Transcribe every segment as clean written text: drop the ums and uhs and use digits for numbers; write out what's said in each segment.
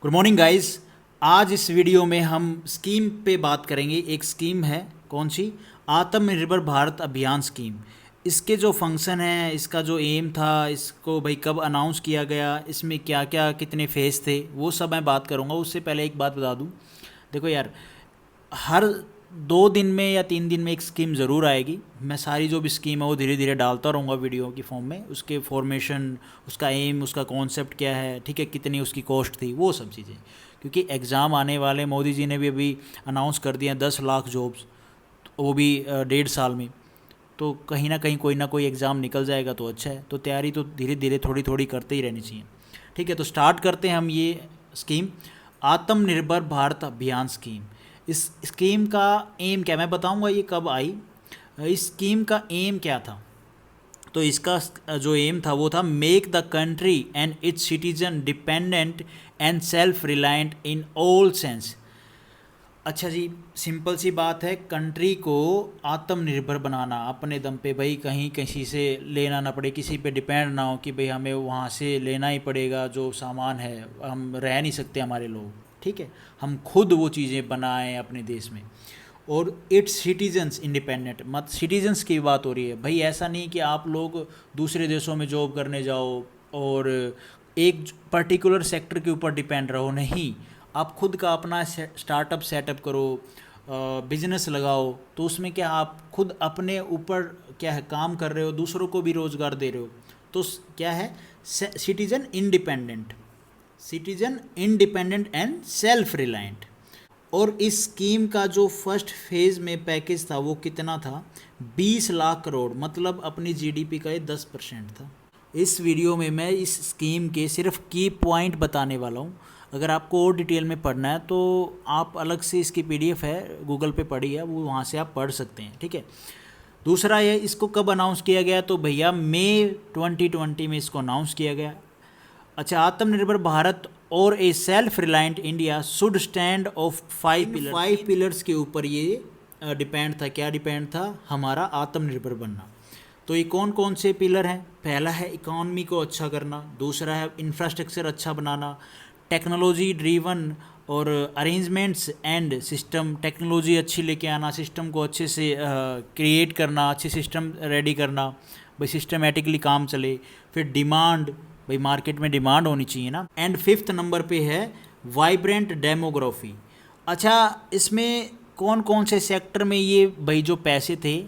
Good morning guys. आज इस video में हम स्कीम पे बात करेंगे। एक स्कीम है, कौन सी? आत्मनिर्भर भारत अभियान स्कीम। इसके जो फंक्शन हैं, इसका जो एम था, इसको भाई कब अनाउंस किया गया, इसमें क्या क्या कितने फेज़ थे, वो सब मैं बात करूँगा। उससे पहले एक बात बता दूँ, देखो यार, हर 2 दिन में या 3 दिन में एक स्कीम ज़रूर आएगी। मैं सारी जो भी स्कीम है वो धीरे धीरे डालता रहूँगा वीडियो की फॉर्म में। उसके फॉर्मेशन, उसका एम, उसका कॉन्सेप्ट क्या है, ठीक है, कितनी उसकी कॉस्ट थी, वो सब चीज़ें। क्योंकि एग्ज़ाम आने वाले, मोदी जी ने भी अभी अनाउंस कर दिया 10 लाख जॉब्स, वो भी 1.5 साल में। तो कहीं ना कोई एग्ज़ाम निकल जाएगा तो अच्छा है। तो तैयारी तो धीरे धीरे थोड़ी थोड़ी करते ही रहनी चाहिए। ठीक है, तो स्टार्ट करते हैं हम ये स्कीम, आत्मनिर्भर भारत अभियान स्कीम। इस स्कीम का एम क्या, मैं बताऊंगा ये कब आई। इस स्कीम का एम क्या था? तो इसका जो एम था वो था make the country and it's citizen dependent and self reliant in all sense. अच्छा जी, सिंपल सी बात है, कंट्री को आत्मनिर्भर बनाना, अपने दम पे, भाई कहीं किसी से लेना ना पड़े, किसी पे डिपेंड ना हो कि भाई हमें वहाँ से लेना ही पड़ेगा जो सामान है, हम रह नहीं सकते हमारे लोग, ठीक है, हम खुद वो चीज़ें बनाएं अपने देश में। और इट्स सिटीजन्स इंडिपेंडेंट, मत सिटीजन्स की बात हो रही है भाई। ऐसा नहीं कि आप लोग दूसरे देशों में जॉब करने जाओ और एक पर्टिकुलर सेक्टर के ऊपर डिपेंड रहो, नहीं। आप खुद का अपना स्टार्टअप सेटअप करो, बिजनेस लगाओ, तो उसमें क्या आप खुद अपने ऊपर क्या है काम कर रहे हो, दूसरों को भी रोज़गार दे रहे हो। तो क्या है, citizen independent, citizen independent and self reliant. और इस स्कीम का जो फर्स्ट फेज़ में पैकेज था वो कितना था? 20 लाख करोड़, मतलब अपनी जीडीपी का ये 10% था। इस वीडियो में मैं इस स्कीम के सिर्फ की पॉइंट बताने वाला हूँ। अगर आपको और डिटेल में पढ़ना है तो आप अलग से, इसकी पीडीएफ है, गूगल पे पड़ी है, वो वहाँ से आप पढ़ सकते हैं, ठीक है। दूसरा ये, इसको कब अनाउंस किया गया? तो भैया मई 2020 में इसको अनाउंस किया गया। अच्छा, आत्मनिर्भर भारत और ए self reliant India should stand of 5 pillars के ऊपर ये डिपेंड था। क्या डिपेंड था? हमारा आत्मनिर्भर बनना। तो ये कौन कौन से पिलर हैं? पहला है इकॉनमी को अच्छा करना, दूसरा है इंफ्रास्ट्रक्चर अच्छा बनाना, टेक्नोलॉजी ड्रीवन और अरेंजमेंट्स एंड सिस्टम, टेक्नोलॉजी अच्छी लेके आना, सिस्टम को अच्छे से क्रिएट करना, अच्छे सिस्टम रेडी करना, भाई सिस्टमेटिकली काम चले। फिर डिमांड, भाई मार्केट में डिमांड होनी चाहिए ना। एंड 5th नंबर पे है वाइब्रेंट डेमोग्राफी। अच्छा, इसमें कौन कौन से सेक्टर में ये भाई जो पैसे थे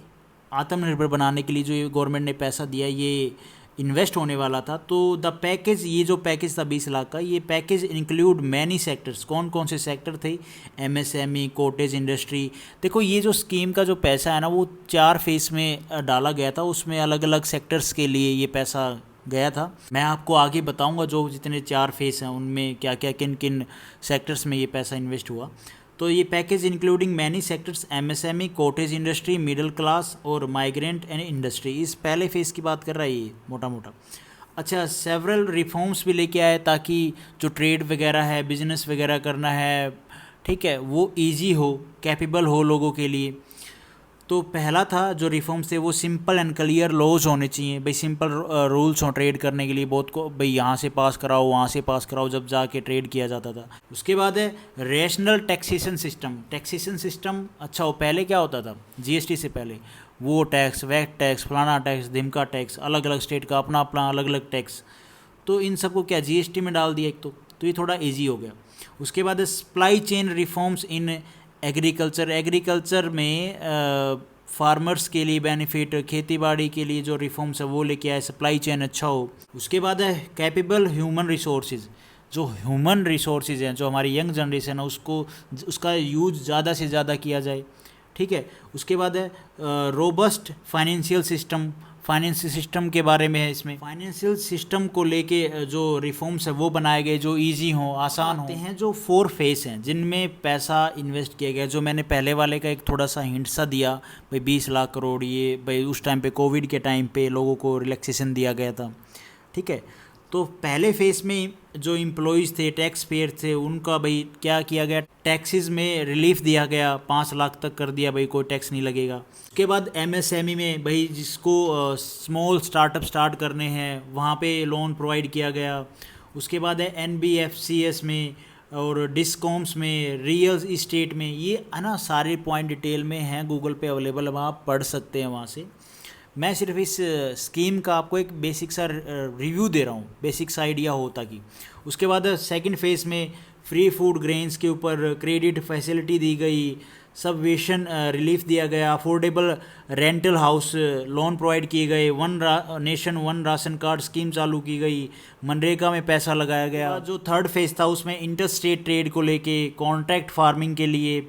आत्मनिर्भर बनाने के लिए, जो ये गवर्नमेंट ने पैसा दिया, ये इन्वेस्ट होने वाला था। तो द पैकेज, ये जो पैकेज था 20 लाख का, ये पैकेज इंक्लूड मैनी सेक्टर्स। कौन कौन से सेक्टर थे? MSME, cottage industry. देखो, ये जो स्कीम का जो पैसा है ना, वो 4 फेस में डाला गया था। उसमें अलग अलग सेक्टर्स के लिए ये पैसा गया था। मैं आपको आगे बताऊंगा जो जितने 4 फेस हैं उनमें क्या क्या, किन किन सेक्टर्स में ये पैसा इन्वेस्ट हुआ। तो ये package including many sectors, MSME, cottage industry, middle class और माइग्रेंट एंड इंडस्ट्री। इस पहले फेज़ की बात कर रहा है ये मोटा मोटा। अच्छा, सेवरल रिफॉर्म्स भी लेके आए ताकि जो ट्रेड वगैरह है, बिजनेस वगैरह करना है, ठीक है, वो इजी हो, कैपेबल हो लोगों के लिए। तो पहला था जो रिफॉर्म्स थे वो सिंपल एंड क्लियर लॉज होने चाहिए। भाई सिंपल रूल्स हों ट्रेड करने के लिए, बहुत को भाई यहाँ से पास कराओ, वहाँ से पास कराओ, जब जाके ट्रेड किया जाता था। उसके बाद है rational taxation system. Taxation system अच्छा हो। पहले क्या होता था, जीएसटी से पहले वो टैक्स, वैट टैक्स, फलाना टैक्स, धिमका टैक्स, अलग अलग स्टेट का अपना अपना अलग अलग टैक्स। तो इन सबको क्या जीएसटी में डाल दिया एक, तो ये थोड़ा ईजी हो गया। उसके बाद supply chain reforms in agriculture. Agriculture में फार्मर्स के लिए बेनिफिट, खेती बाड़ी के लिए जो रिफॉर्म्स है वो लेके आए, सप्लाई चेन अच्छा हो। उसके बाद है कैपेबल ह्यूमन रिसोर्सेज। जो ह्यूमन रिसोर्सेज हैं, जो हमारी यंग जनरेशन है, उसको उसका यूज ज़्यादा से ज़्यादा किया जाए, ठीक है। उसके बाद है robust financial system. Financial system के बारे में है इसमें। फाइनेंशियल सिस्टम को लेके जो रिफॉर्म्स है वो बनाए गए, जो इजी हों, आसान होते हैं। जो 4 फेस हैं जिनमें पैसा इन्वेस्ट किया गया, जो मैंने पहले वाले का एक थोड़ा सा हिंट सा दिया, भाई 20 लाख करोड़, ये भाई उस टाइम पे, कोविड के टाइम पे लोगों को रिलैक्सेशन दिया गया था, ठीक है। तो पहले फेस में जो एम्प्लॉयज़ थे, टैक्स पेयर थे, उनका भाई क्या किया गया, टैक्सेस में रिलीफ दिया गया, 5 लाख तक कर दिया, भाई कोई टैक्स नहीं लगेगा। उसके बाद एमएसएमई में भाई जिसको स्मॉल स्टार्टअप स्टार्ट करने हैं, वहाँ पे लोन प्रोवाइड किया गया। उसके बाद है एनबीएफसीएस में और डिस्कॉम्स में, रियल इस्टेट में, ये है ना सारे पॉइंट डिटेल में हैं, गूगल पे अवेलेबल है, आप पढ़ सकते हैं वहाँ से। मैं सिर्फ इस स्कीम का आपको एक बेसिक सा रिव्यू दे रहा हूँ, बेसिक सा आइडिया हो ताकि। उसके बाद सेकंड फेज़ में फ्री फूड ग्रेन्स के ऊपर क्रेडिट फैसिलिटी दी गई, सबवेशन रिलीफ दिया गया, affordable rental house loan provide किए गए, nation one ration card scheme चालू की गई, मनरेगा में पैसा लगाया गया। जो थर्ड फेज़ था उसमें इंटर स्टेट ट्रेड को लेके, कॉन्ट्रैक्ट फार्मिंग के लिए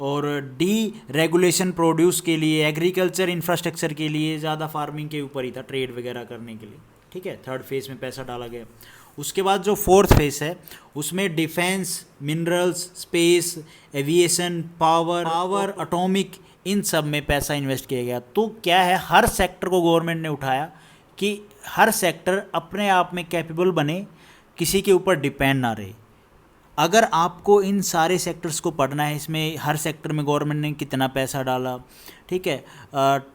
और डी रेगुलेशन प्रोड्यूस के लिए, एग्रीकल्चर इंफ्रास्ट्रक्चर के लिए, ज़्यादा फार्मिंग के ऊपर ही था, ट्रेड वगैरह करने के लिए। ठीक है, थर्ड फेज़ में पैसा डाला गया। उसके बाद जो फोर्थ फेज़ है उसमें defence, minerals, space, aviation, power, atomic, इन सब में पैसा इन्वेस्ट किया गया। तो क्या है, हर सेक्टर को गवर्नमेंट ने उठाया कि हर सेक्टर अपने आप में कैपेबल बने, किसी के ऊपर डिपेंड ना रहे। अगर आपको इन सारे सेक्टर्स को पढ़ना है, इसमें हर सेक्टर में गवर्नमेंट ने कितना पैसा डाला, ठीक है,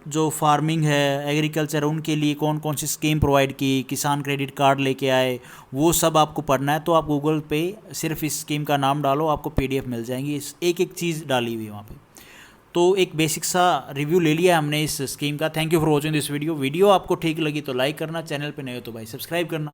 जो फार्मिंग है, एग्रीकल्चर, उनके लिए कौन कौन सी स्कीम प्रोवाइड की, किसान क्रेडिट कार्ड लेके आए, वो सब आपको पढ़ना है तो आप गूगल पे सिर्फ इस स्कीम का नाम डालो, आपको PDF मिल जाएंगी, इस एक एक चीज़ डाली हुई है वहाँ पे। तो एक बेसिक सा रिव्यू ले लिया हमने इस स्कीम का। Thank you for watching this video. Video आपको ठीक लगी तो लाइक करना, चैनल पे नए हो तो भाई सब्सक्राइब करना।